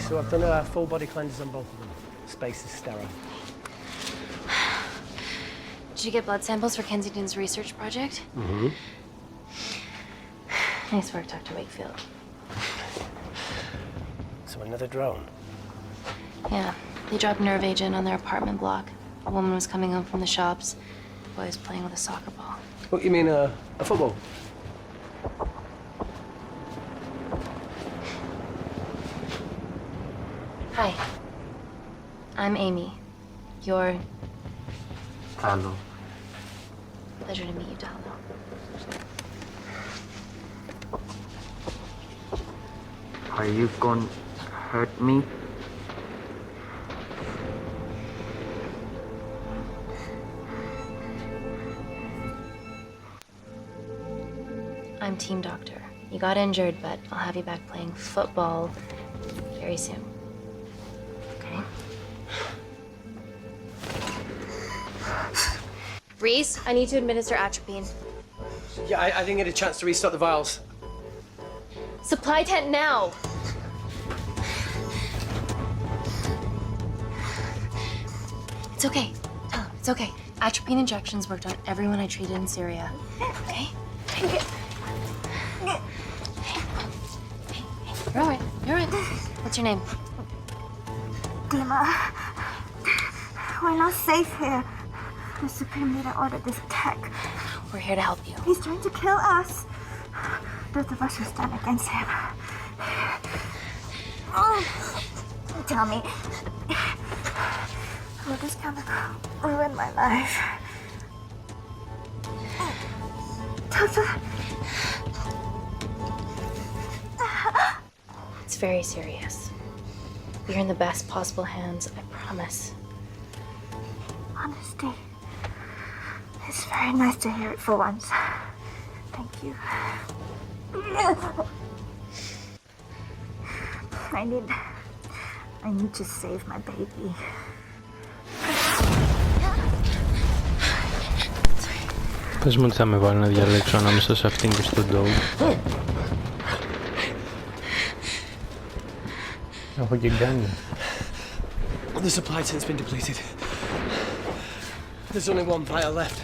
so I've done a full body cleanse on both of them. Space is sterile. Did you get blood samples for Kensington's research project? Mm-hmm. Nice work, Dr. Wakefield. So another drone? Yeah, they dropped nerve agent on their apartment block. A woman was coming home from the shops. The boy was playing with a soccer ball. What, you mean a football? Hi. I'm Amy. You're... Hello. Pleasure to meet you, Dalo. Are you gonna hurt me? I'm team doctor. You got injured, but I'll have you back playing football very soon. Okay? Reese, I need to administer atropine. Yeah, I didn't get a chance to restock the vials. Supply tent now! It's okay. Tell him, it's okay. Atropine injections worked on everyone I treated in Syria. Okay? You're all right. You're all right. What's your name? Dima, we're not safe here. The Supreme Leader ordered this attack. We're here to help you. He's trying to kill us. Both of us will stand against him. Tell me, will this chemical ruin my life? Doctor. It's very serious. You're in the best possible hands, I promise. Honesty. It's very nice to hear it for once. Thank you. I need to save my baby. Πες μου ότι θα με βάλει να διαλέξω ανάμεσα σε αυτήν και στο Dove. Έχω και γκάνια. The supply tent's been depleted. There's only one vial left.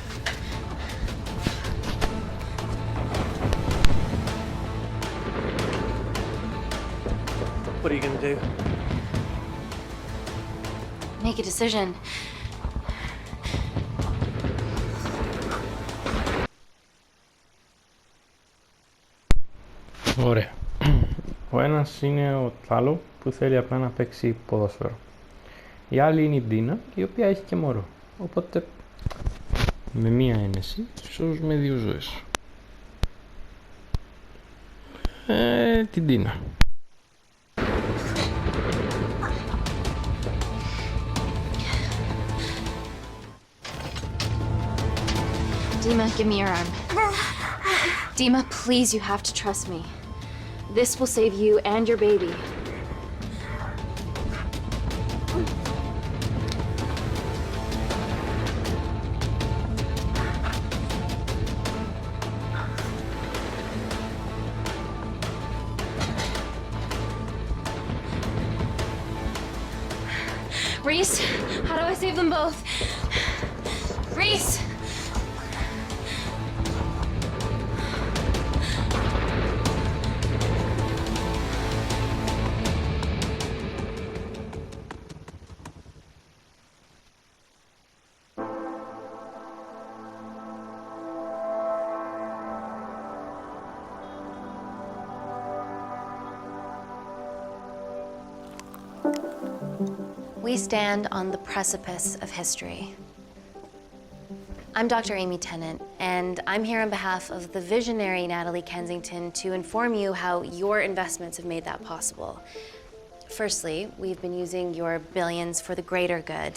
What are you gonna do? Make a decision. Ωραία. Ο ένας είναι ο Θάλο που θέλει απλά να παίξει ποδόσφαιρο. Η άλλη είναι η Ντίνα, η οποία έχει και μωρό. Οπότε με μία ένεση σώζουμε δύο ζωές. Την Ντίνα. Dima, give me your arm. Dima, please, you have to trust me. This will save you and your baby. Reese, how do I save them both? Reese! We stand on the precipice of history. I'm Dr. Amy Tennant, and I'm here on behalf of the visionary Natalie Kensington to inform you how your investments have made that possible. Firstly, we've been using your billions for the greater good.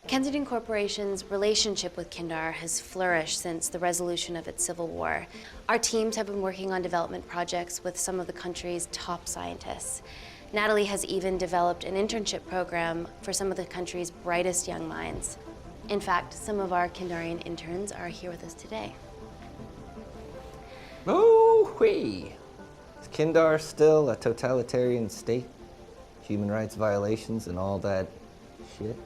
Kensington Corporation's relationship with Kindar has flourished since the resolution of its civil war. Our teams have been working on development projects with some of the country's top scientists. Natalie has even developed an internship program for some of the country's brightest young minds. In fact, some of our Kindarian interns are here with us today. Oh-wee! Is Kindar still a totalitarian state? Human rights violations and all that shit?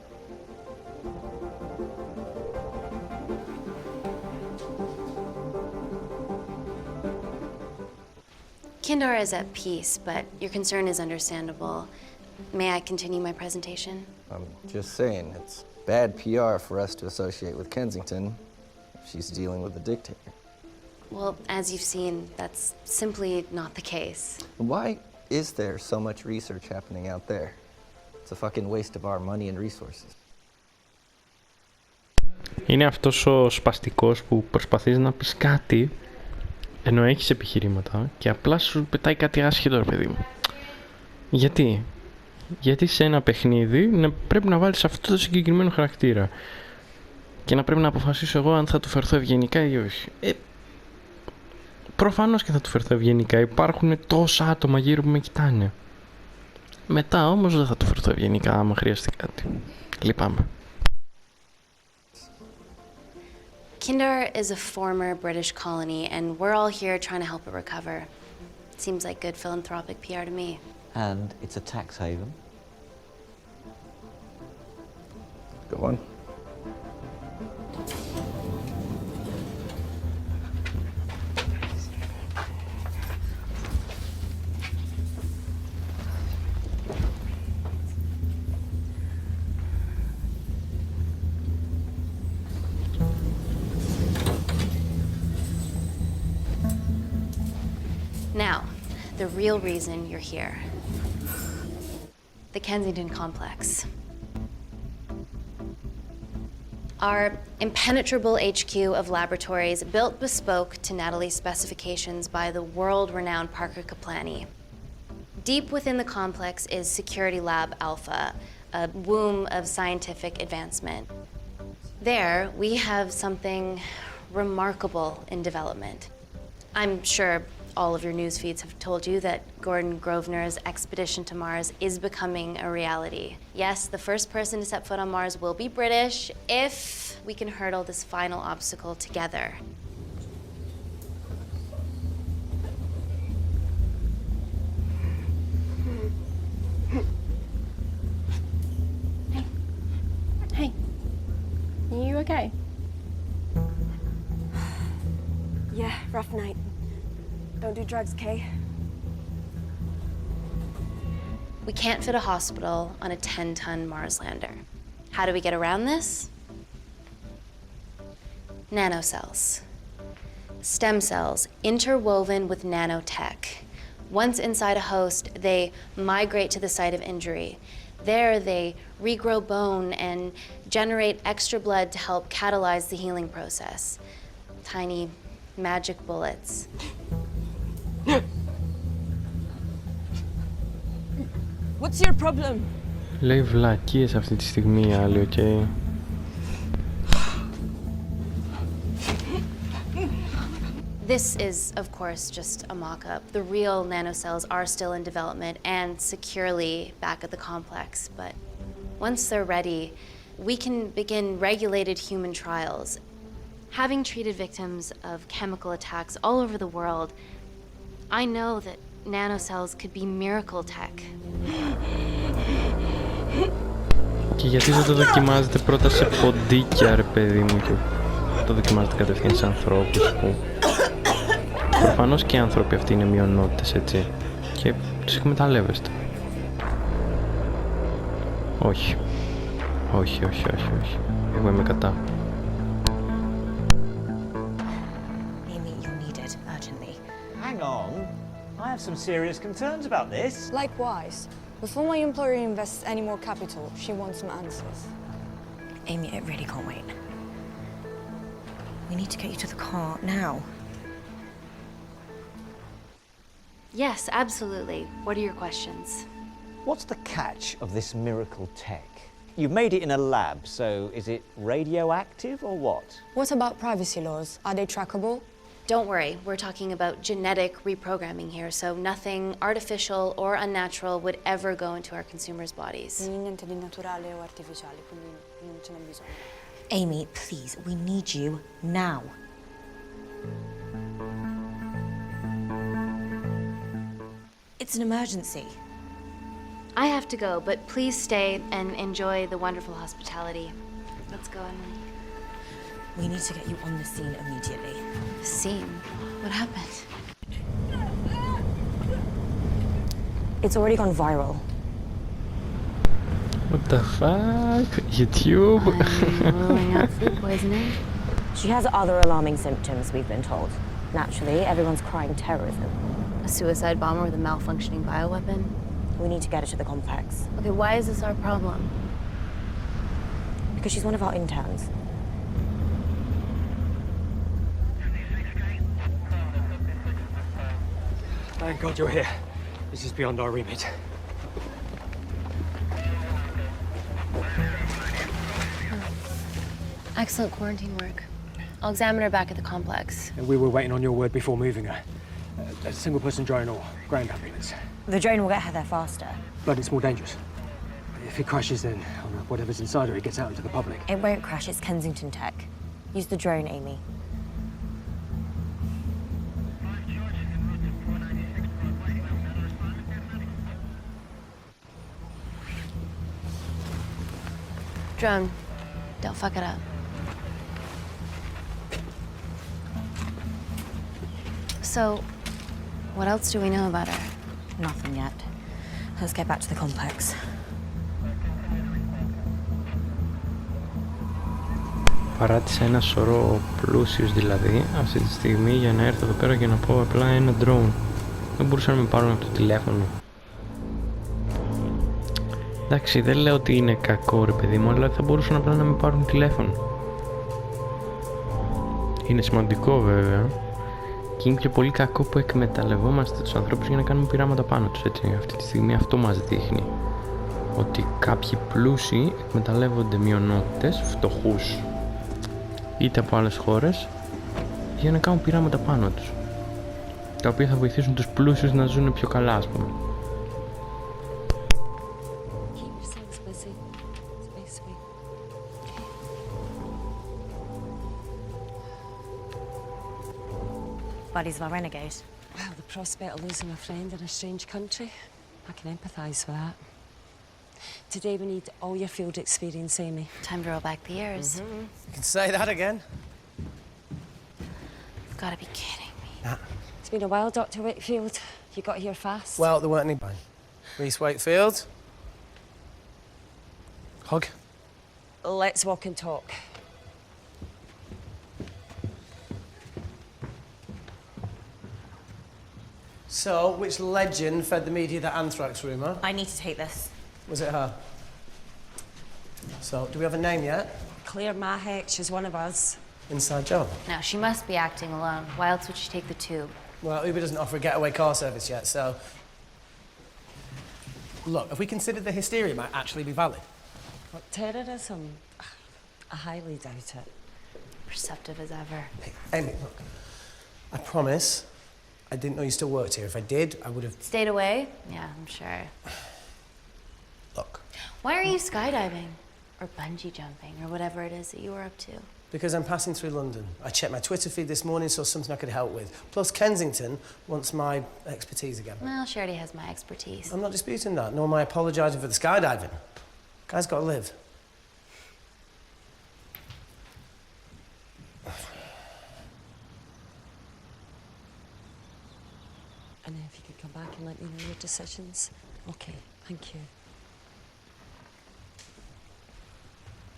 Kindar is at peace, but your concern is understandable. May I continue my presentation? I'm just saying, it's bad PR for us to associate with Kensington if she's dealing with a dictator. Well, as you've seen, that's simply not the case. Why is there so much research happening out there? It's a fucking waste of our money and resources. Είναι αυτός ο σπαστικός που προσπαθείς να πεις κάτι ενώ έχεις επιχειρήματα και απλά σου πετάει κάτι άσχετο, ρε παιδί μου. Γιατί σε ένα παιχνίδι πρέπει να βάλεις αυτό το συγκεκριμένο χαρακτήρα και να πρέπει να αποφασίσω εγώ αν θα του φερθώ ευγενικά ή όχι. Προφανώς και θα του φερθώ ευγενικά. Υπάρχουν τόσα άτομα γύρω που με κοιτάνε. Μετά όμως δεν θα του φερθώ ευγενικά άμα χρειαστεί κάτι. Λυπάμαι. Kindar is a former British colony, and we're all here trying to help it recover. Seems like good philanthropic PR to me. And it's a tax haven. Go on. Now, the real reason you're here. The Kensington complex. Our impenetrable HQ of laboratories built bespoke to Natalie's specifications by the world-renowned Parker Kaplani. Deep within the complex is Security Lab Alpha, a womb of scientific advancement. There, we have something remarkable in development. I'm sure all of your news feeds have told you that Gordon Grosvenor's expedition to Mars is becoming a reality. Yes, the first person to set foot on Mars will be British if we can hurdle this final obstacle together. Hey, are you okay? Yeah, rough night. Don't do drugs, Kay. We can't fit a hospital on a 10-ton Mars lander. How do we get around this? Nanocells. Stem cells interwoven with nanotech. Once inside a host, they migrate to the site of injury. There, they regrow bone and generate extra blood to help catalyze the healing process. Tiny magic bullets. What's your problem? Λέει βλακίες αυτή τη στιγμή η άλλη, οκ. This is, of course, just a mock-up. The real nanocells are still in development and securely back at the complex, but once they're ready, we can begin regulated human trials. Having treated victims of chemical attacks all over the world, I know that nanocells could be miracle tech. Και γιατί δεν το δοκιμάζετε πρώτα σε ποντίκια, ρε παιδί μου, και το δοκιμάζετε κατευθείαν σε ανθρώπους που... Προφανώς και οι άνθρωποι αυτοί είναι μειονότητες, έτσι, και τους εκμεταλλεύεστε. Όχι. Όχι. Εγώ είμαι κατά. Amy, you're needed urgently. Hang on. I have some serious concerns about this. Likewise. Before my employer invests any more capital, she wants some answers. Amy, it really can't wait. We need to get you to the car now. Yes, absolutely. What are your questions? What's the catch of this miracle tech? You've made it in a lab, so is it radioactive or what? What about privacy laws? Are they trackable? Don't worry, we're talking about genetic reprogramming here, so nothing artificial or unnatural would ever go into our consumers' bodies. Niente di naturale o artificiale, quindi non ce n'è bisogno. Amy, please, we need you now. It's an emergency. I have to go, but please stay and enjoy the wonderful hospitality. Let's go, Emily. We need to get you on the scene immediately. The scene? What happened? It's already gone viral. What the fuck? YouTube? I'm ruling out food poisoning. She has other alarming symptoms, we've been told. Naturally, everyone's crying terrorism. A suicide bomber with a malfunctioning bioweapon? We need to get her to the complex. Okay, why is this our problem? Because she's one of our interns. Thank God you're here. This is beyond our remit. Excellent quarantine work. I'll examine her back at the complex. And we were waiting on your word before moving her. A single-person drone or ground ambulance. The drone will get her there faster. But it's more dangerous. If it crashes, then whatever's inside her, it gets out into the public. It won't crash, it's Kensington tech. Use the drone, Amy. Drone, don't fuck it up. So, what else do we know about her? Nothing yet. Let's get back to the complex. Παράτησα ένα σωρό πλούσιους δηλαδή αυτή τη στιγμή για να έρθω εδώ πέρα και να πω απλά ένα drone. Δεν μπορούσαν να με πάρουν από το τηλέφωνο. Εντάξει, δεν λέω ότι είναι κακό ρε παιδί μου, αλλά θα μπορούσαν απλά να με πάρουν τηλέφωνο. Είναι σημαντικό βέβαια και είναι και πολύ κακό που εκμεταλλευόμαστε τους ανθρώπους για να κάνουμε πειράματα πάνω τους, έτσι. Αυτή τη στιγμή αυτό μας δείχνει. Ότι κάποιοι πλούσιοι εκμεταλλεύονται μειονότητες, φτωχούς, είτε από άλλες χώρες, για να κάνουν πειράματα πάνω τους. Τα οποία θα βοηθήσουν τους πλούσιους να ζουν πιο καλά, ας πούμε. Buddy's my renegade. Well, the prospect of losing a friend in a strange country, I can empathise with that. Today we need all your field experience, Amy. Time to roll back the years. You can say that again. You've got to be kidding me. It's been a while, Dr. Wakefield. You got here fast. Well, there weren't any. Reese Wakefield. Hug. Let's walk and talk. So, which legend fed the media that anthrax rumour? I need to take this. Was it her? So, do we have a name yet? Claire Mahek, she's one of us. Inside job? No, she must be acting alone. Why else would she take the tube? Well, Uber doesn't offer a getaway car service yet, so... Look, if we consider the hysteria might actually be valid. What, terrorism? I highly doubt it. Perceptive as ever. Hey, Amy, look. I promise I didn't know you still worked here. If I did, I would have... Stayed away? Yeah, I'm sure. Look. Why are you skydiving? Or bungee jumping, or whatever it is that you were up to? Because I'm passing through London. I checked my Twitter feed this morning, saw something I could help with. Plus, Kensington wants my expertise again. Well, she already has my expertise. I'm not disputing that, nor am I apologising for the skydiving. Guy's got to live. And if you could come back and let me know your decisions. Okay, thank you.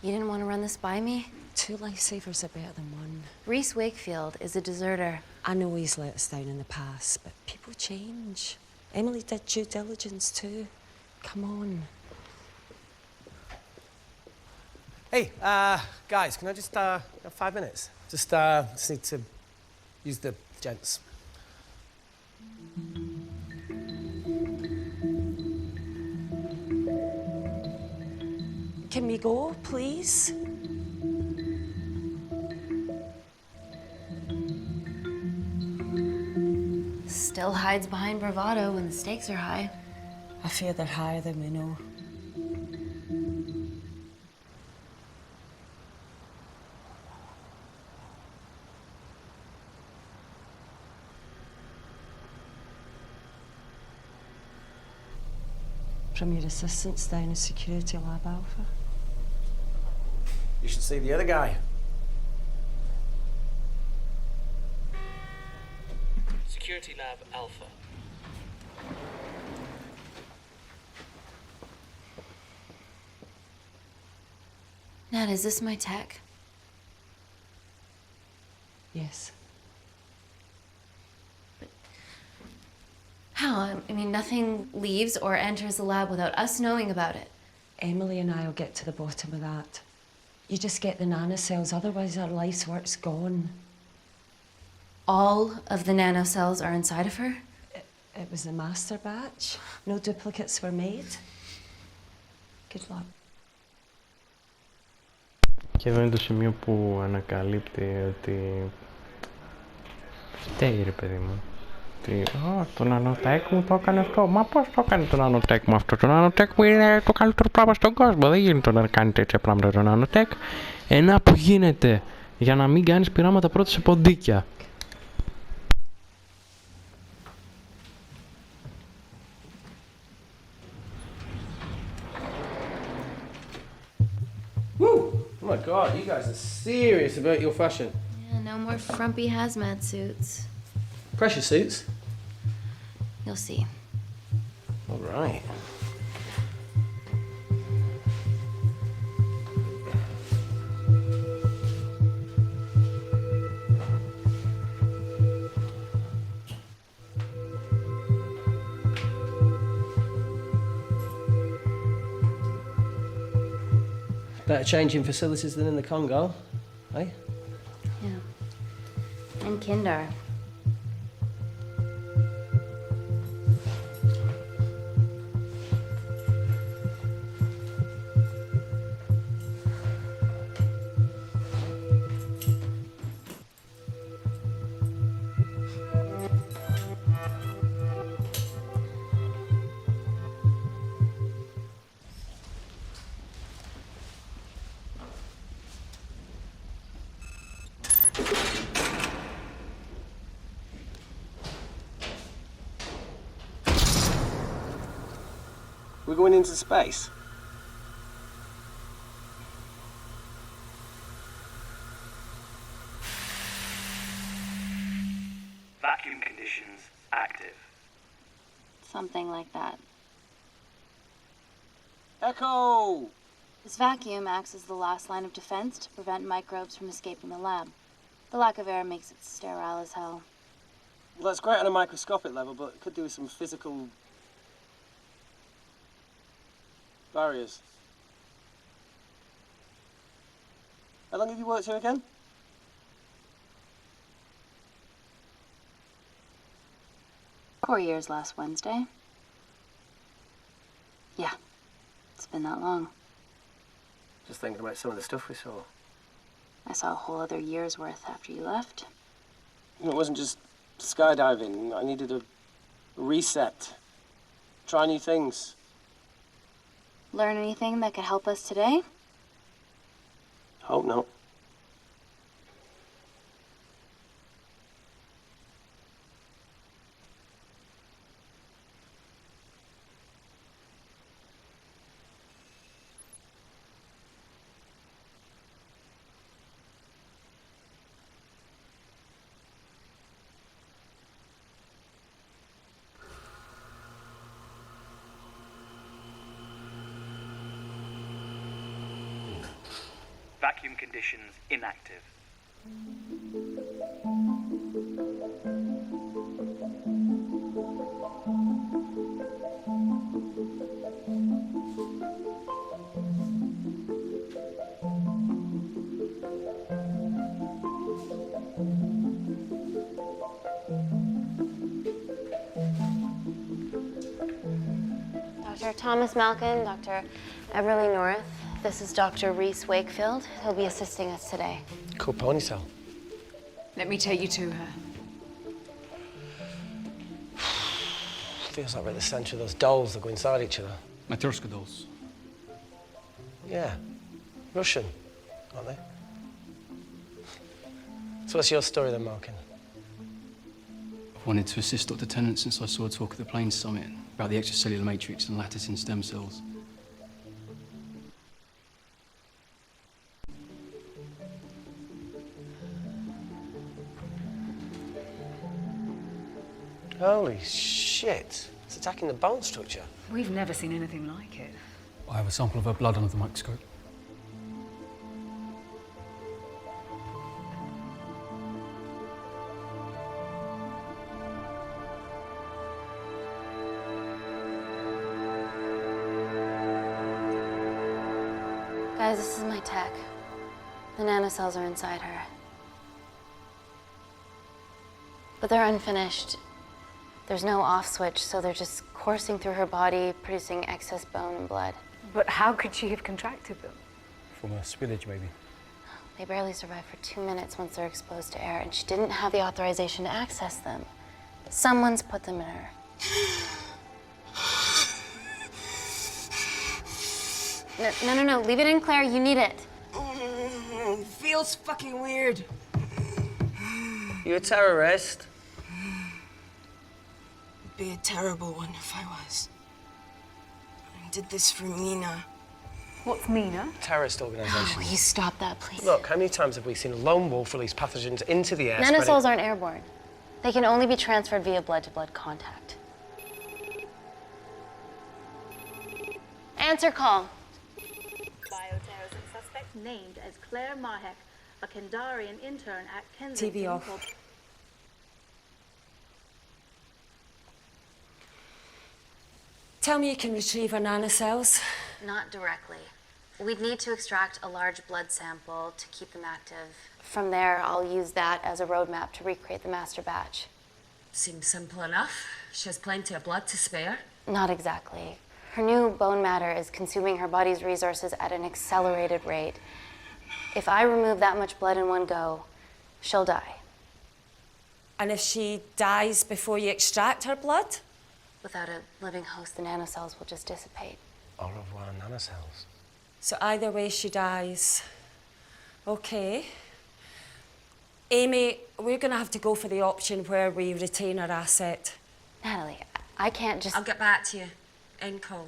You didn't want to run this by me? 2 lifesavers are better than 1. Reese Wakefield is a deserter. I know he's let us down in the past, but people change. Emily did due diligence too. Come on. Hey, guys, can I just have 5 minutes? Just need to use the gents. Can we go, please? Still hides behind bravado when the stakes are high. I fear they're higher than we know. from your assistants down in Security Lab Alpha. You should see the other guy. Security Lab Alpha. Nat, is this my tech? Yes. How? I mean, nothing leaves or enters the lab without us knowing about it. Emily and I will get to the bottom of that. You just get the nanocells, otherwise our life's work's gone. All of the nanocells are inside of her? It was a master batch. No duplicates were made. Good luck. Και εδώ είναι το σημείο που ανακαλύπτει ότι φταίει, ρε παιδί μου. Ότι το νανοτέκ μου το έκανε αυτό. Μα πώς το έκανε το νανοτέκ μου αυτό? Το νανοτέκ μου είναι το καλύτερο πράγμα στον κόσμο. Δεν γίνεται να κάνει τέτοια πράγματα το νανοτέκ. Ένα που γίνεται για να μην κάνεις πειράματα πρώτα σε ποντίκια. Oh my God, you guys are serious about your fashion. Yeah, no more frumpy hazmat suits. Pressure suits? You'll see. All right. Better changing facilities than in the Congo, eh? Yeah. And Kindar. We're going into space. Vacuum conditions active. Something like that. Echo! This vacuum acts as the last line of defense to prevent microbes from escaping the lab. The lack of air makes it sterile as hell. Well, that's great on a microscopic level, but it could do with some physical barriers. How long have you worked here again? Four years last Wednesday. Yeah, it's been that long. Just thinking about some of the stuff we saw. I saw a whole other year's worth after you left. It wasn't just skydiving. I needed a reset. Try new things. Learn anything that could help us today? Hope not. Vacuum conditions inactive. Dr. Thomas Malkin, Dr. Everly North. This is Dr. Reese Wakefield. He'll be assisting us today. Cool ponytail. Let me take you to her. Feels like we're at the centre of those dolls that go inside each other. Matryoshka dolls. Yeah. Russian, aren't they? So what's your story then, Malkin? Wanted to assist Dr. Tennant since I saw a talk at the Plains Summit about the extracellular matrix and lattice in stem cells. Holy shit. It's attacking the bone structure. We've never seen anything like it. I have a sample of her blood under the microscope. Guys, this is my tech. The nanocells are inside her. But they're unfinished. There's no off switch, so they're just coursing through her body, producing excess bone and blood. But how could she have contracted them? From a spillage, maybe. They barely survive for 2 minutes once they're exposed to air, and she didn't have the authorization to access them. Someone's put them in her. No, leave it in, Claire, you need it. Feels fucking weird. You a terrorist? Be a terrible one if I was. I did this for Mina. What's Mina? Terrorist organisation. Will you stop that, please? Look, how many times have we seen a lone wolf release pathogens into the air? Nanocells aren't airborne. They can only be transferred via blood-to-blood contact. Answer call. Bioterrorism suspect named as Claire Mahek, a Kandarian intern at Kensington. TV off. Tell me you can retrieve her nanocells. Not directly. We'd need to extract a large blood sample to keep them active. From there, I'll use that as a roadmap to recreate the master batch. Seems simple enough. She has plenty of blood to spare. Not exactly. Her new bone matter is consuming her body's resources at an accelerated rate. If I remove that much blood in one go, she'll die. And if she dies before you extract her blood? Without a living host, the nanocells will just dissipate. Au revoir, nanocells. So either way she dies. Okay. Amy, we're gonna have to go for the option where we retain our asset. Natalie, I can't just... I'll get back to you. End call.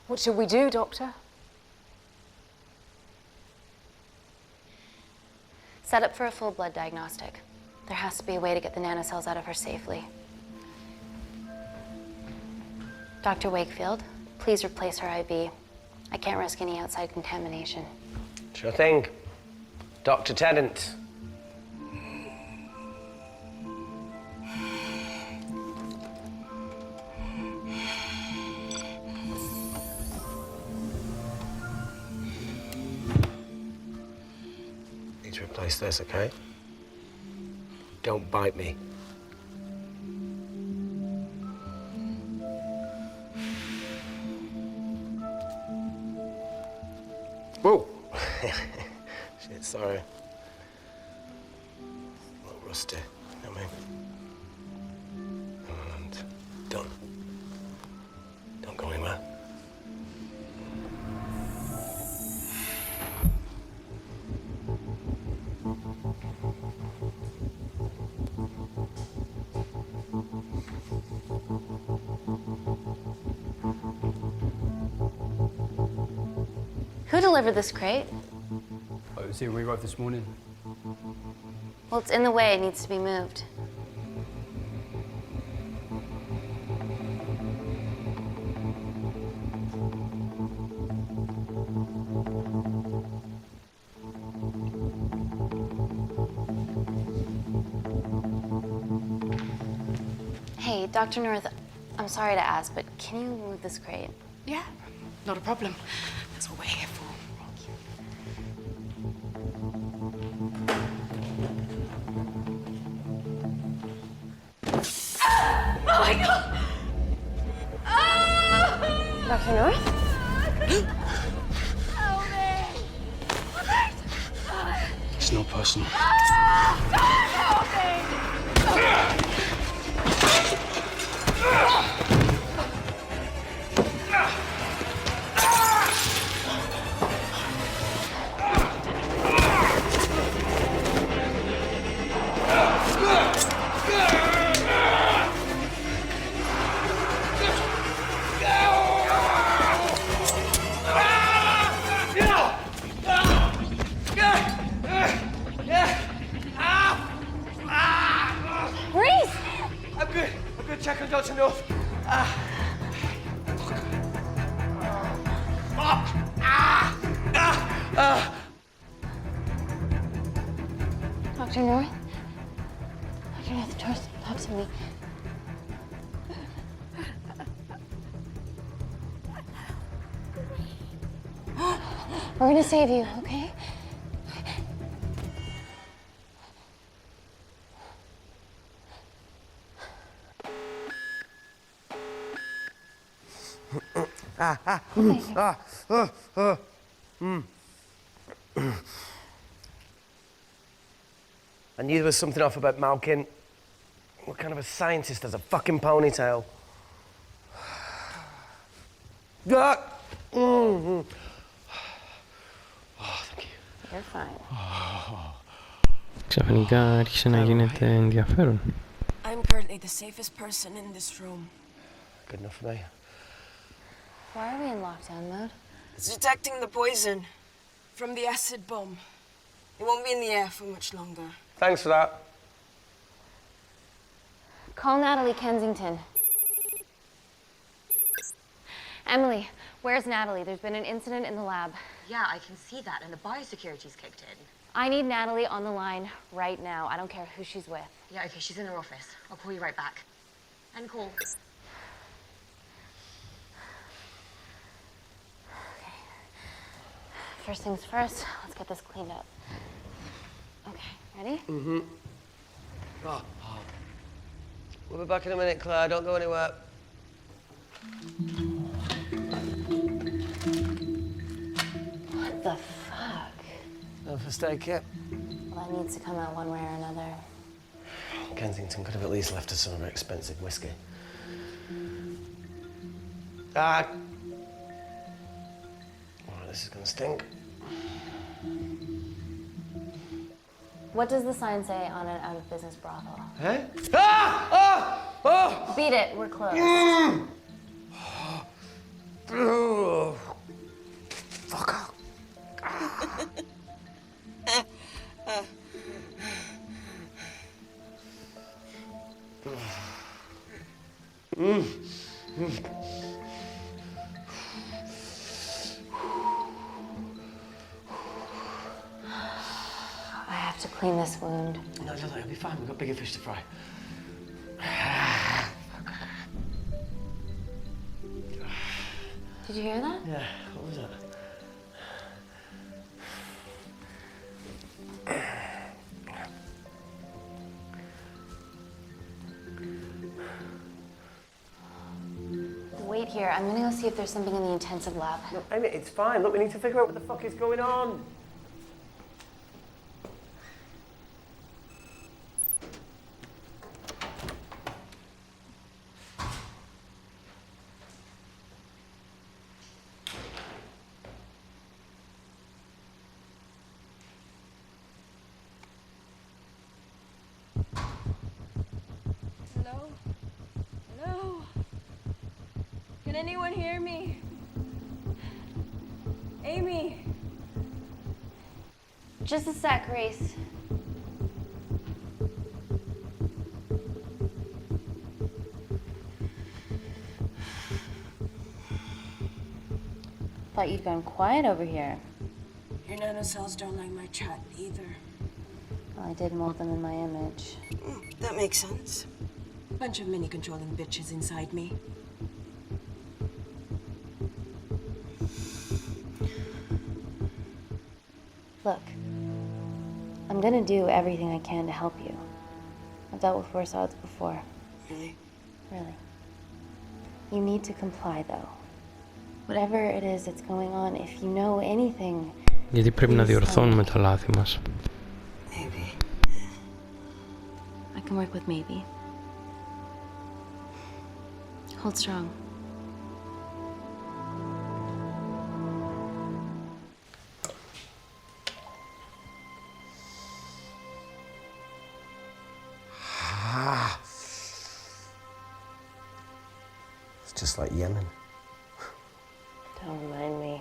What should we do, Doctor? Set up for a full blood diagnostic. There has to be a way to get the nanocells out of her safely. Dr. Wakefield, please replace her IV. I can't risk any outside contamination. Sure thing. Dr. Tennant. Need to replace this, okay? Don't bite me. Whoa! Shit, sorry. A little rusty, you know what I mean? And done. Don't go anywhere. Who delivered this crate? Oh, it was here we arrived this morning. Well, it's in the way. It needs to be moved. Hey, Dr. North, I'm sorry to ask, but can you move this crate? Yeah, not a problem. That's what we're here for. Oh my God! Dr. North? It's not personal. Dr. North? Dr. North, talk to me. We're gonna save you, okay? I knew there was something off about Malkin. What kind of a scientist has a fucking ponytail? Oh, thank you. You're fine. Ξαφνικά άρχισε να γίνεται ενδιαφέρον. I'm currently the safest person in this room. Good enough for me. Why are we in lockdown mode? It's detecting the poison from the acid bomb. It won't be in the air for much longer. Thanks for that. Call Natalie Kensington. Emily, where's Natalie? There's been an incident in the lab. Yeah, I can see that, and the biosecurity's kicked in. I need Natalie on the line right now. I don't care who she's with. Yeah, okay, she's in her office. I'll call you right back. End call. Okay. First things first, let's get this cleaned up. Okay, ready? Mm-hmm. Oh. We'll be back in a minute, Claire. Don't go anywhere. What the fuck? No first aid kit. Well, that needs to come out one way or another. Kensington could have at least left us some of her expensive whiskey. Oh, this is gonna stink. What does the sign say on an out-of-business brothel? Hey? Beat it, we're closed. Fuck off. I have to clean this wound. No, it'll be fine. We've got bigger fish to fry. Did you hear that? Yeah, what was that? Wait here. I'm gonna go see if there's something in the intensive lab. No, Amy, it's fine. Look, we need to figure out what the fuck is going on. Hello? Hello? Can anyone hear me? Amy? Just a sec, Grace. Thought you'd gone quiet over here. Your nanocells don't like my chat either. Well, I did mold them in my image. That makes sense. Bunch of mini-controlling bitches inside me. Look, I'm gonna do everything I can to help you. I've dealt with worse odds before. Really? Really. You need to comply, though. Whatever it is that's going on, if you know anything... Γιατί πρέπει να διορθώνουμε τα λάθη μας. Maybe. I can work with maybe. Hold strong. It's just like Yemen. Don't remind me.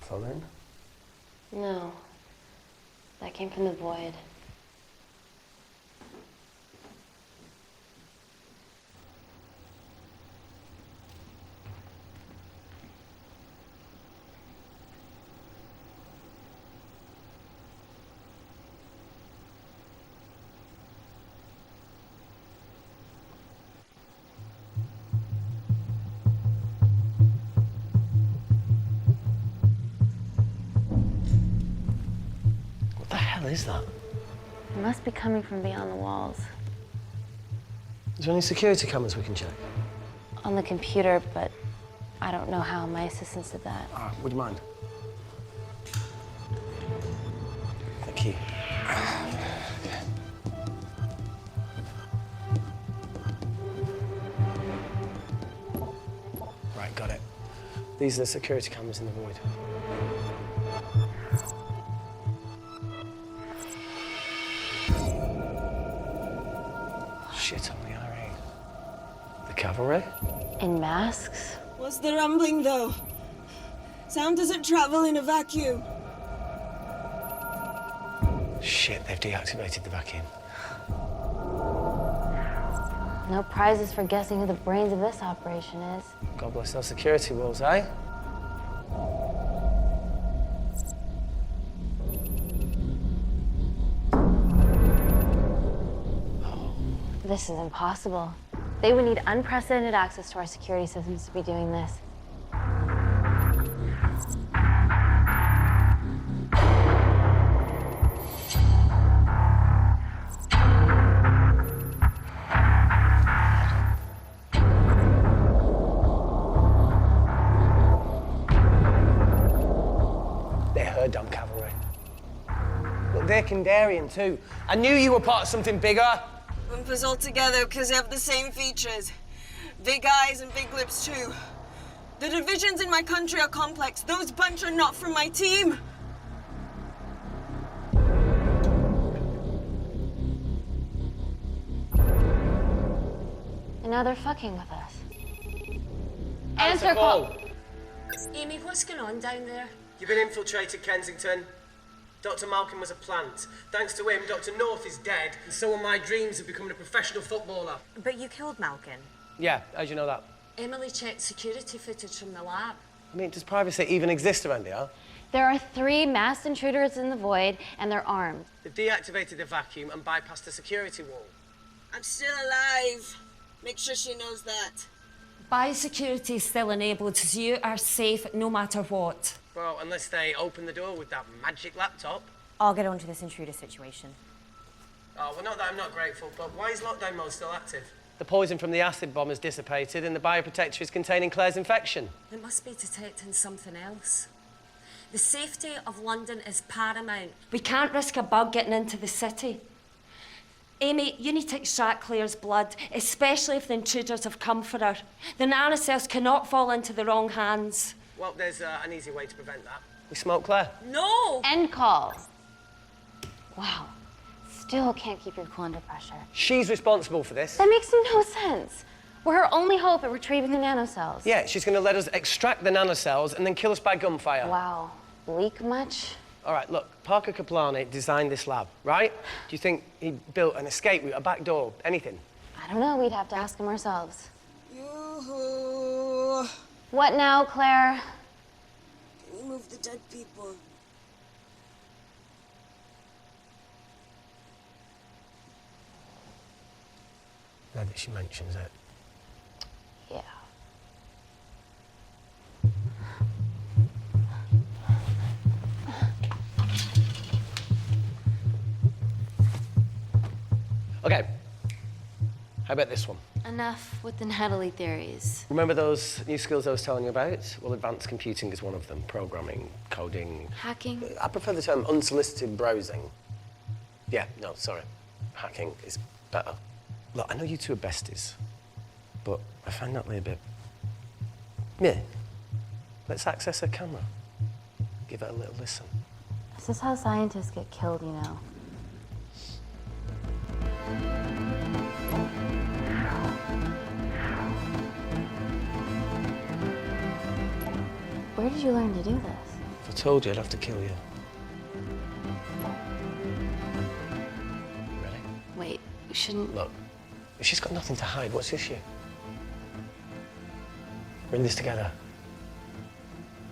Phone? No. That came from the void. What the hell is that? It must be coming from beyond the walls. Is there any security cameras we can check? On the computer, but I don't know how. My assistants did that. Would you mind? Thank you. Right, got it. These are the security cameras in the void. Shit on the RA. The cavalry? In masks? What's the rumbling, though? Sound doesn't travel in a vacuum. Shit, they've deactivated the vacuum. No prizes for guessing who the brains of this operation is. God bless those security walls, eh? This is impossible. They would need unprecedented access to our security systems to be doing this. They're her dumb cavalry. Look, they're Kandarian too. I knew you were part of something bigger. Lump us all together because they have the same features. Big eyes and big lips, too. The divisions in my country are complex. Those bunch are not from my team. And now they're fucking with us. Answer call. Amy, what's going on down there? You've been infiltrated, Kensington. Dr. Malkin was a plant. Thanks to him, Dr. North is dead, and so are my dreams of becoming a professional footballer. But you killed Malkin. Yeah, how'd you know that? Emily checked security footage from the lab. I mean, does privacy even exist around here? There are 3 masked intruders in the void, and they're armed. They've deactivated the vacuum and bypassed the security wall. I'm still alive. Make sure she knows that. Biosecurity is still enabled, so you are safe no matter what. Well, unless they open the door with that magic laptop. I'll get onto this intruder situation. Oh, well, not that I'm not grateful, but why is lockdown mode still active? The poison from the acid bomb has dissipated and the bioprotector is containing Claire's infection. It must be detecting something else. The safety of London is paramount. We can't risk a bug getting into the city. Amy, you need to extract Claire's blood, especially if the intruders have come for her. The nanocells cannot fall into the wrong hands. Well, there's an easy way to prevent that. We smoke Claire. No! End call. Wow. Still can't keep your cool under pressure. She's responsible for this. That makes no sense. We're her only hope at retrieving the nanocells. Yeah, she's going to let us extract the nanocells and then kill us by gunfire. Wow. Bleak much? All right, look, Parker Kaplani designed this lab, right? Do you think he built an escape route, a back door, anything? I don't know. We'd have to ask him ourselves. Yoo-hoo. What now, Claire? Can you move the dead people? Now that she mentions it. Yeah. Okay. How about this one? Enough with the Natalie theories. Remember those new skills I was telling you about? Well, advanced computing is one of them. Programming, coding. Hacking? I prefer the term unsolicited browsing. Yeah, no, sorry. Hacking is better. Look, I know you two are besties, but I find Natalie a bit... Yeah. Let's access her camera. Give it a little listen. This is how scientists get killed, you know. Where did you learn to do this? told you I'd have to kill you. Ready? Wait, we shouldn't... Look, if she's got nothing to hide, what's the issue? We're in this together.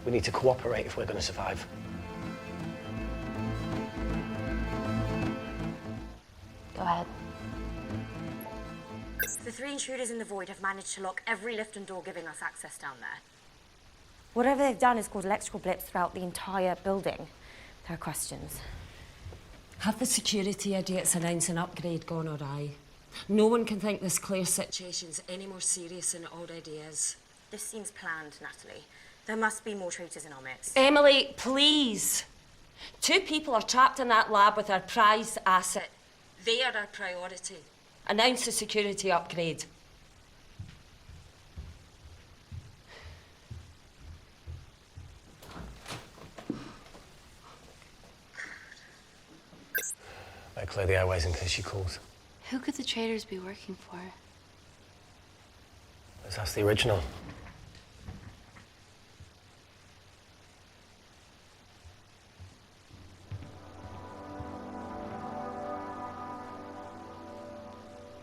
We need to cooperate if we're going to survive. Go ahead. The 3 intruders in the void have managed to lock every lift and door giving us access down there. Whatever they've done has caused electrical blips throughout the entire building. There are questions. Have the security idiots announce an upgrade gone awry? No one can think this Claire situation's any more serious than it already is. This seems planned, Natalie. There must be more traitors in our midst. Emily, please. 2 people are trapped in that lab with our prized asset. They are our priority. Announce the security upgrade. Better clear the airways in case she calls. Who could the traitors be working for? Let's ask the original.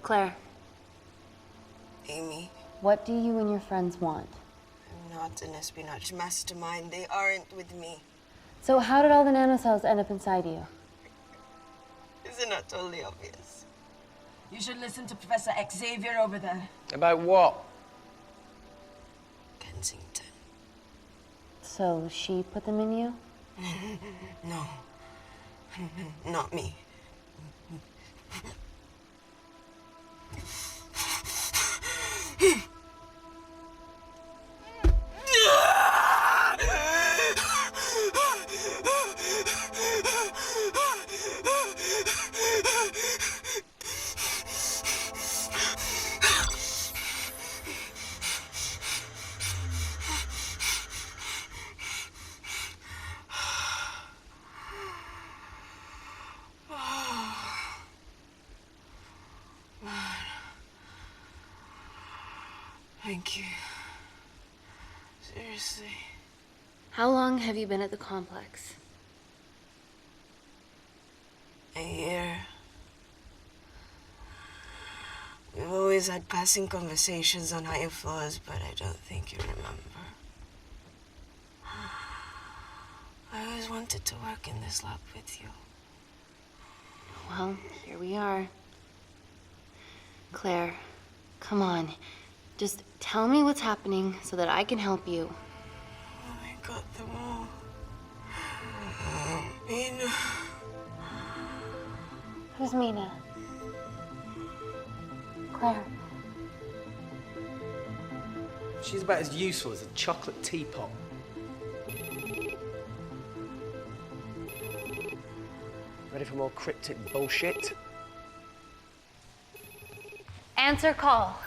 Claire, Amy, what do you and your friends want? I'm not an espionage mastermind. They aren't with me. So how did all the nanocells end up inside you? Isn't that totally obvious? You should listen to Professor Xavier over there. About what? Kensington. So she put them in you? No. Not me. Thank you. Seriously. How long have you been at the complex? A year. We've always had passing conversations on higher floors, but I don't think you remember. I always wanted to work in this lab with you. Well, here we are. Claire, come on. Just tell me what's happening so that I can help you. I got them all. Mina. Who's Mina? Claire. She's about as useful as a chocolate teapot. Ready for more cryptic bullshit? Answer call.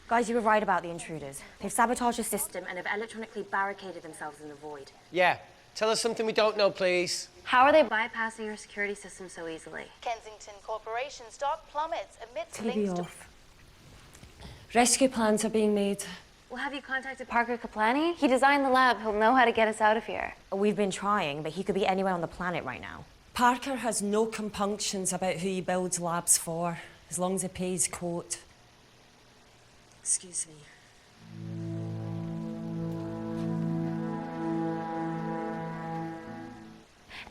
Guys, you were right about the intruders. They've sabotaged the system and have electronically barricaded themselves in the void. Yeah. Tell us something we don't know, please. How are they bypassing your security system so easily? Kensington Corporation stock plummets amidst TV links to... off. Rescue plans are being made. Well, have you contacted Parker Kaplani? He designed the lab. He'll know how to get us out of here. We've been trying, but he could be anywhere on the planet right now. Parker has no compunctions about who he builds labs for, as long as he pays court. Excuse me.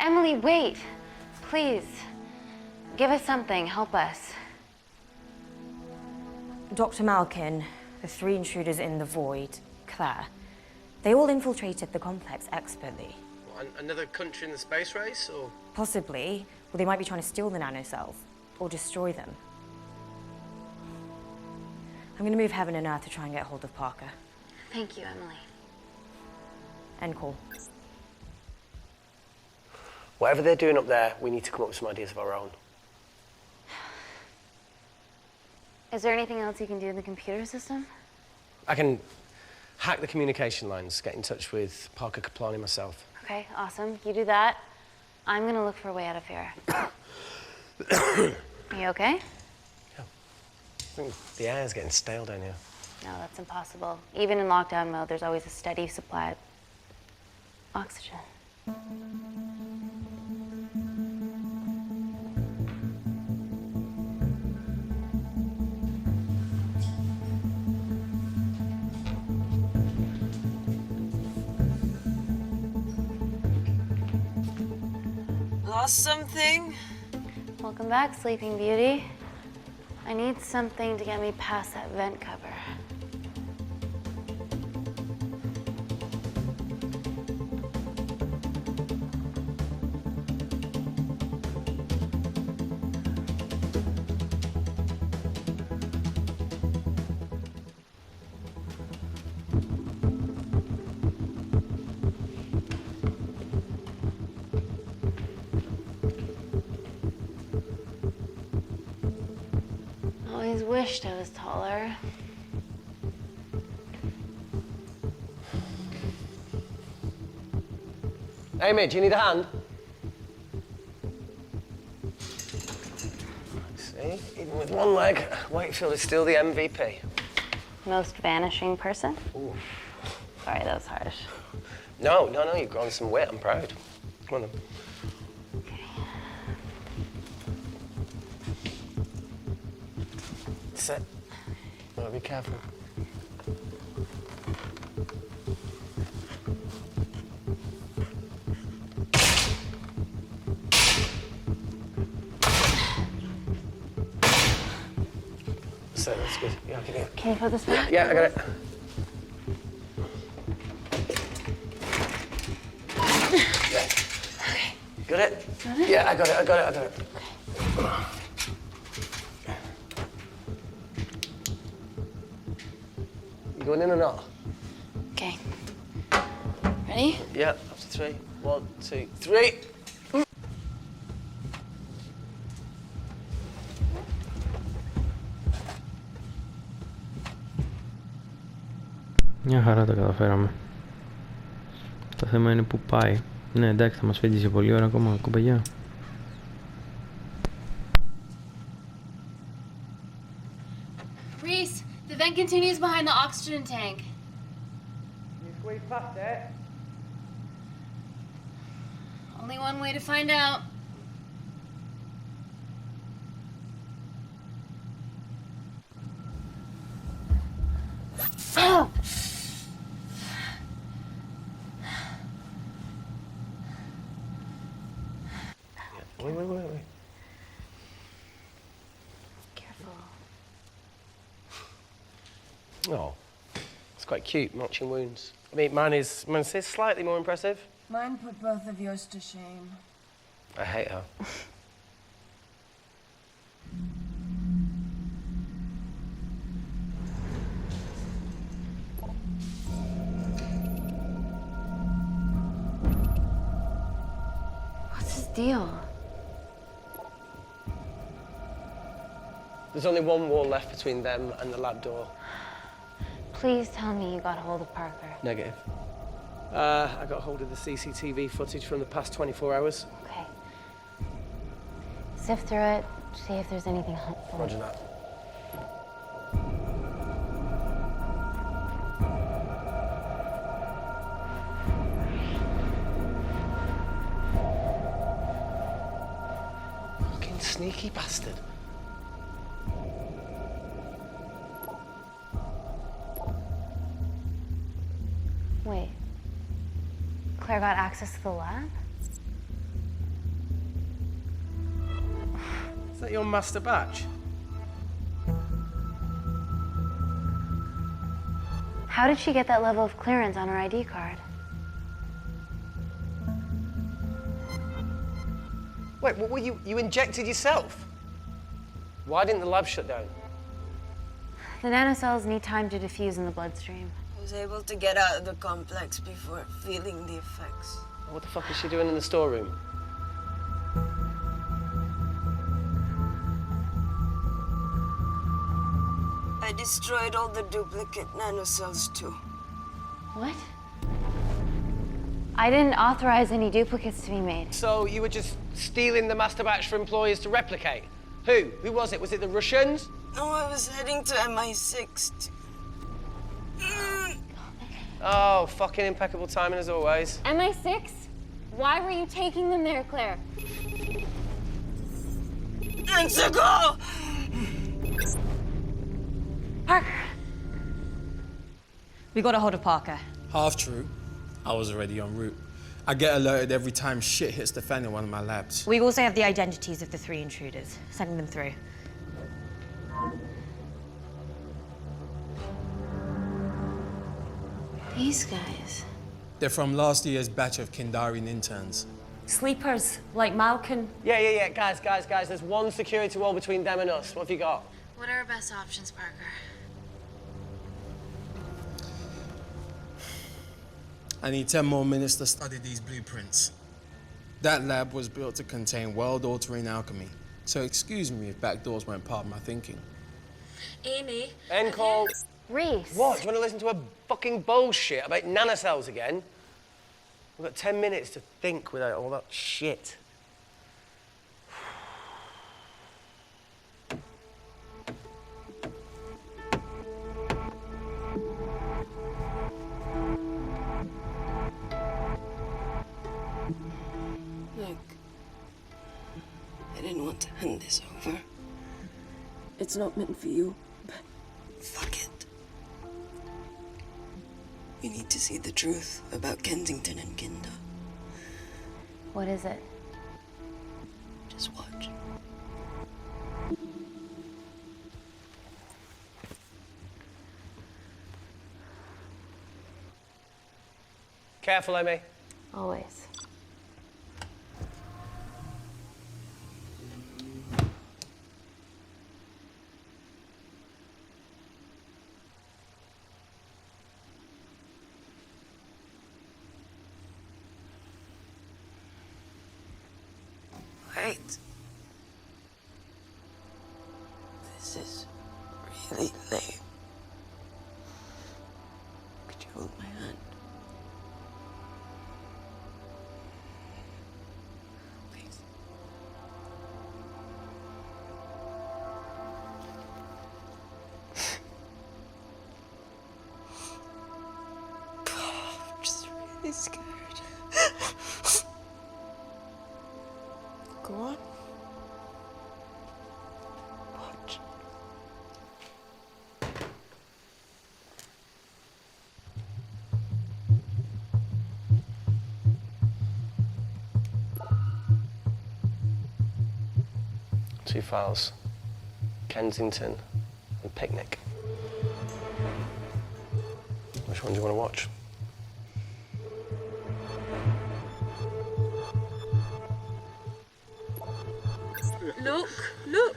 Emily, wait. Please. Give us something. Help us. Dr. Malkin, the 3 intruders in the void, Claire, they all infiltrated the complex expertly. What, another country in the space race, or? Possibly. Well, they might be trying to steal the nanocells or destroy them. I'm going to move heaven and earth to try and get hold of Parker. Thank you, Emily. End call. Whatever they're doing up there, we need to come up with some ideas of our own. Is there anything else you can do in the computer system? I can hack the communication lines, get in touch with Parker Kaplani myself. Okay, awesome. You do that. I'm gonna look for a way out of here. Are you okay? I think the air's getting stale down here. No, that's impossible. Even in lockdown mode, there's always a steady supply of oxygen. Lost something? Welcome back, Sleeping Beauty. I need something to get me past that vent cover. Always wished I was taller. Amy, do you need a hand? See, even with one leg, Wakefield is still the MVP. Most vanishing person? Ooh. Sorry, that was harsh. No, you've grown some weight. I'm proud. Come on then. Sit. Oh, be careful. Sit, that's good. Yeah, give me it. Can you put this back? Yeah, I got it. Yeah. Got it? Got it? Yeah, I got it. You going in or not? Okay. Ready? Yeah, up to 3. 1, 2, 3. Μια χαρά τα καταφέραμε. Το θέμα είναι που πάει. Ναι, εντάξει, θα μας φέτησε πολλή ώρα ακόμα, κοπαγιά. Reese, the vent continues behind the oxygen tank. You squeeze past it? Only one way to find out. Oh! Wait. Careful. Oh, it's quite cute, matching wounds. I mean, mine is slightly more impressive. Mine put both of yours to shame. I hate her. What's his deal? There's only one wall left between them and the lab door. Please tell me you got hold of Parker. Negative. I got hold of the CCTV footage from the past 24 hours. Okay. Sift through it, see if there's anything helpful. Roger that. Fucking sneaky bastard. Wait. Claire got access to the lab? Is that your master batch? How did she get that level of clearance on her ID card? Wait, what were you injected yourself? Why didn't the lab shut down? The nanocells need time to diffuse in the bloodstream. I was able to get out of the complex before feeling the effects. What the fuck is she doing in the storeroom? I destroyed all the duplicate nanocells too. What? I didn't authorize any duplicates to be made. So you were just stealing the master batch for employers to replicate? Who? Who was it? Was it the Russians? No, I was heading to MI6. Oh, fucking impeccable timing as always. MI6? Why were you taking them there, Claire? Zachos! Parker! We got a hold of Parker. Half true. I was already en route. I get alerted every time shit hits the fan in one of my labs. We also have the identities of the 3 intruders. Sending them through. These guys. They're from last year's batch of Kindarian interns. Sleepers, like Malkin. Yeah. Guys. There's one security wall between them and us. What have you got? What are our best options, Parker? I need 10 more minutes to study these blueprints. That lab was built to contain world-altering alchemy, so excuse me if backdoors weren't part of my thinking. Amy. End call. Reese. What? Do you want to listen to a fucking bullshit about nanocells again? We've got 10 minutes to think without all that shit. Look, I didn't want to hand this over. It's not meant for you, but fuck it. You need to see the truth about Kensington and Kinder. What is it? Just watch. Careful, Amy. Always. Wait. This is really late. Could you hold my hand? Please. I'm just really scared. Go on. Watch. Two files. Kensington and Picnic. Which one do you want to watch? Look!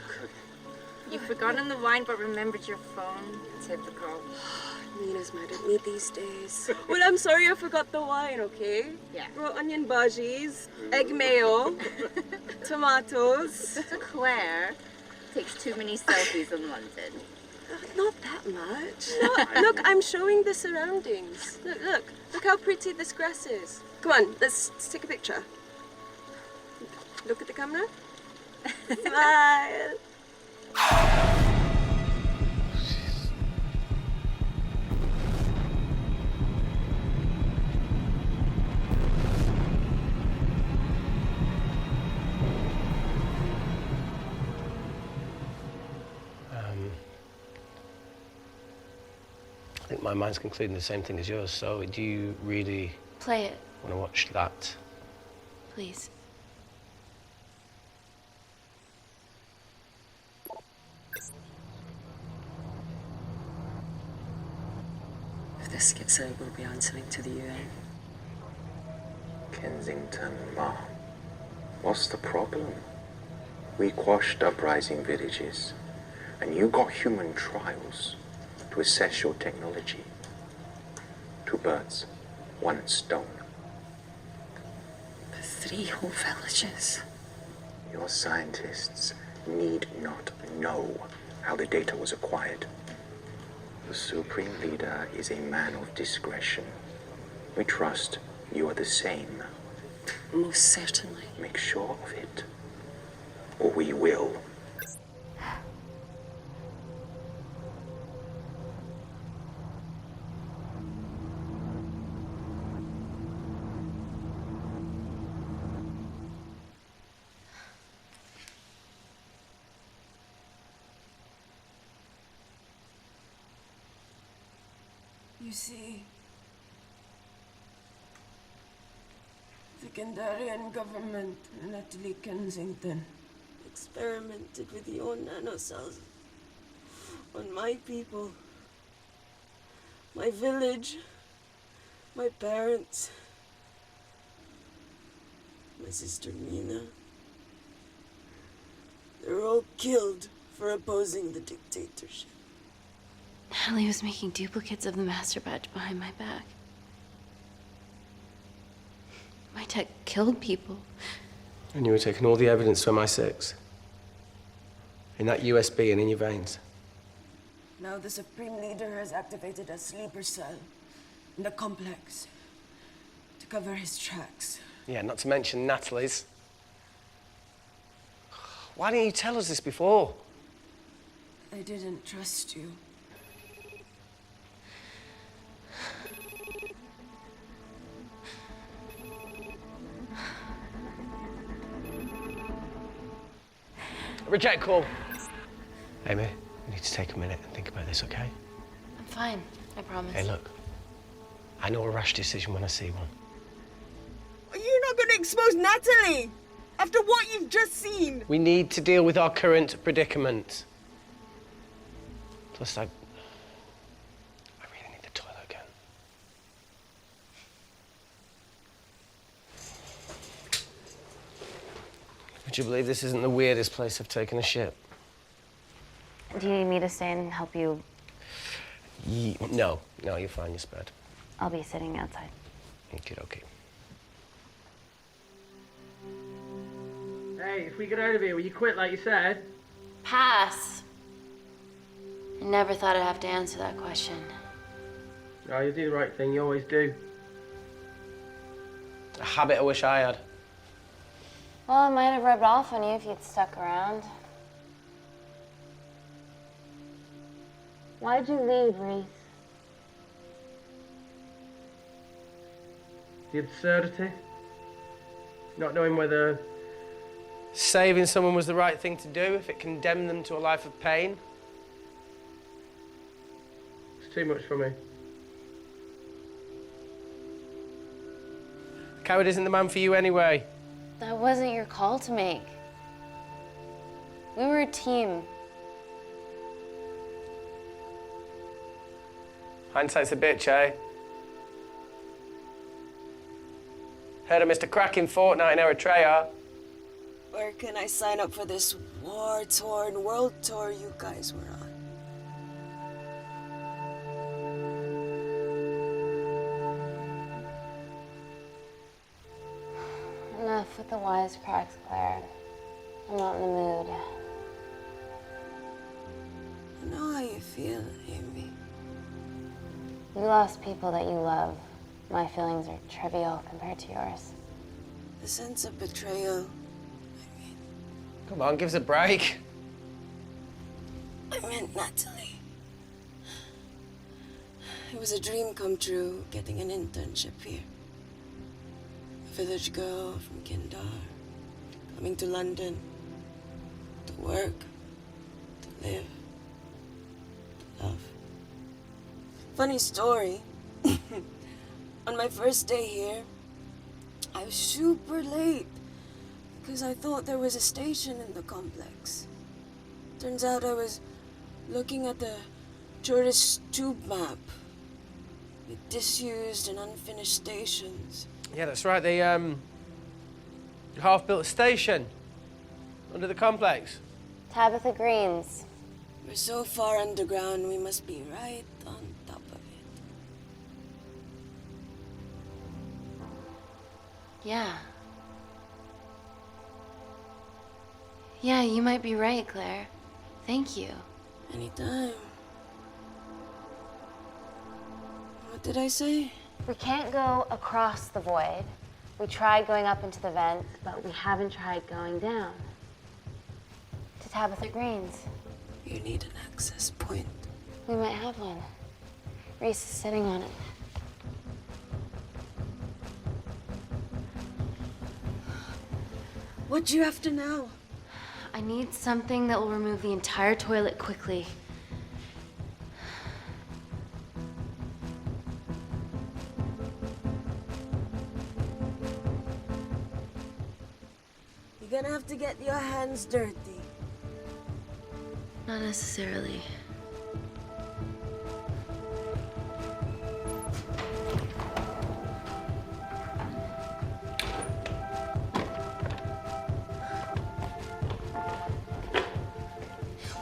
You've forgotten the wine but remembered your phone. Save the call. Nina's mad at me these days. Well, I'm sorry I forgot the wine, okay? Yeah. Raw onion bhajis, egg mayo, tomatoes. So Claire takes too many selfies in London. Not that much. Look, I'm showing the surroundings. Look how pretty this grass is. Come on, let's take a picture. Look at the camera. Smile. I think my mind's concluding the same thing as yours, so do you really Play it, want to watch that? please. If this gets out, we'll be answering to the UN. Kensington, Ma. What's the problem? We quashed uprising villages, and you got human trials to assess your technology. 2 birds, 1 stone. But 3 whole villages. Your scientists need not know how the data was acquired. The Supreme Leader is a man of discretion. We trust you are the same. Most certainly. Make sure of it, or we will. You see, the Kandarian government and Natalie Kensington experimented with your nanocells on my people, my village, my parents, my sister Mina. They were all killed for opposing the dictatorship. Natalie was making duplicates of the master batch behind my back. My tech killed people. And you were taking all the evidence to MI6? In that USB and in your veins? Now the Supreme Leader has activated a sleeper cell in the complex to cover his tracks. Yeah, not to mention Natalie's. Why didn't you tell us this before? I didn't trust you. Reject call. Amy, we need to take a minute and think about this, okay? I'm fine, I promise. Hey, look. I know a rash decision when I see one. Are you not going to expose Natalie? After what you've just seen? We need to deal with our current predicament. Plus, I really need the toilet again. Would you believe this isn't the weirdest place I've taken a shit? Do you need me to stay and help you? No, you're fine, you're spared. I'll be sitting outside. Okie-dokie. Hey, if we get out of here, will you quit like you said? Pass. I never thought I'd have to answer that question. Oh, you do the right thing, you always do. A habit I wish I had. Well, it might have rubbed off on you if you'd stuck around. Why'd you leave, Reese? The absurdity. Not knowing whether saving someone was the right thing to do if it condemned them to a life of pain. it's too much for me. Coward isn't the man for you anyway. That wasn't your call to make. We were a team. Hindsight's a bitch, eh? Heard of Mr. Cracking Fortnite in Eritrea. Where can I sign up for this war-torn world tour you guys were on? Enough with the wisecracks, Claire. I'm not in the mood. I know how you feel, Amy. You lost people that you love. My feelings are trivial compared to yours. The sense of betrayal. Come on, give us a break. I meant Natalie. It was a dream come true, getting an internship here. A village girl from Kindar, coming to London, to work, to live, to love. Funny story. On my first day here, I was super late because I thought there was a station in the complex. Turns out I was looking at the tourist tube map with disused and unfinished stations. Yeah, that's right. They half-built station under the complex. Tabitha Greens. We're so far underground, we must be right on top of it. Yeah. Yeah, you might be right, Claire. Thank you. Anytime. What did I say? We can't go across the void. We tried going up into the vent, but we haven't tried going down. To Tabitha Greens. You need an access point. We might have one. Reese is sitting on it. What do you have to know? I need something that will remove the entire toilet quickly. You're gonna have to get your hands dirty. Not necessarily.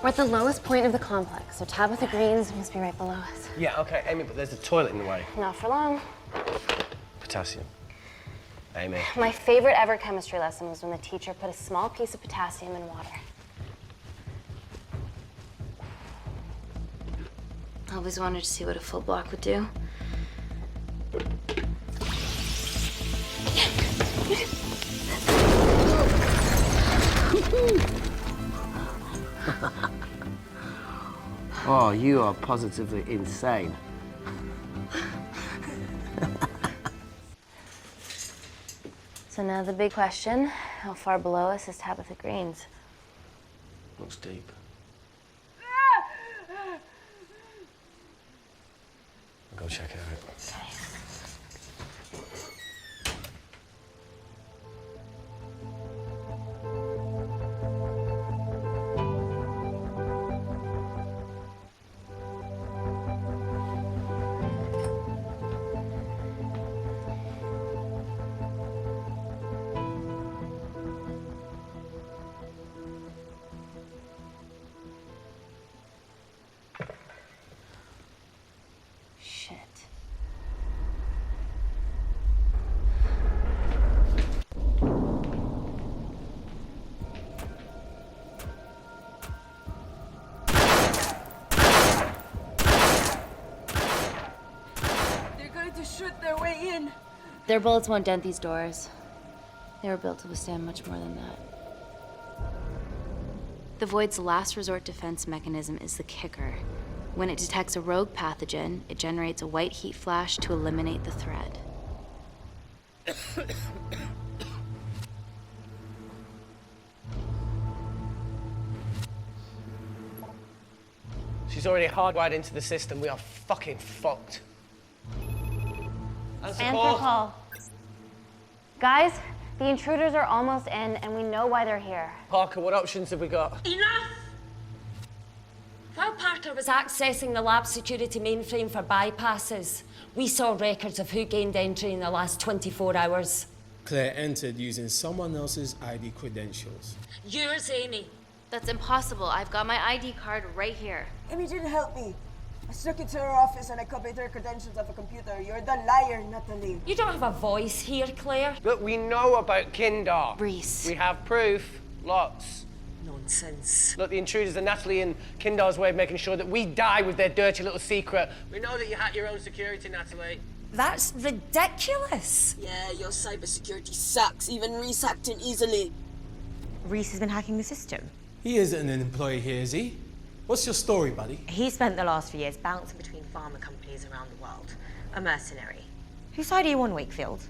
We're at the lowest point of the complex, so Tabitha Green's must be right below us. Yeah, okay, Amy, but there's a toilet in the way. Not for long. Potassium. Amy. My favorite ever chemistry lesson was when the teacher put a small piece of potassium in water. I always wanted to see what a full block would do. Oh, you are positively insane. So now the big question, how far below us is Tabitha Green's? Looks deep. I'll go check it out. Shit. They're going to shoot their way in. Their bullets won't dent these doors. They were built to withstand much more than that. The Void's last resort defense mechanism is the kicker. When it detects a rogue pathogen, it generates a white heat flash to eliminate the threat. She's already hardwired into the system. We are fucking fucked. Answer call. Guys, the intruders are almost in, and we know why they're here. Parker, what options have we got? Enough! While Parker was accessing the lab security mainframe for bypasses, we saw records of who gained entry in the last 24 hours. Claire entered using someone else's ID credentials. Yours, Amy. That's impossible. I've got my ID card right here. Amy didn't help me. I snuck into her office and I copied her credentials off a computer. You're the liar, Natalie. You don't have a voice here, Claire. Look, we know about Kindar. Reese. We have proof. Lots. Nonsense. Look, the intruders are Natalie and Kindar's way of making sure that we die with their dirty little secret. We know that you hack your own security, Natalie. That's ridiculous. Yeah, your cybersecurity sucks. Even Reese hacked in easily. Reese has been hacking the system. He isn't an employee here, is he? What's your story, buddy? He spent the last few years bouncing between pharma companies around the world. A mercenary. Whose side are you on, Wakefield?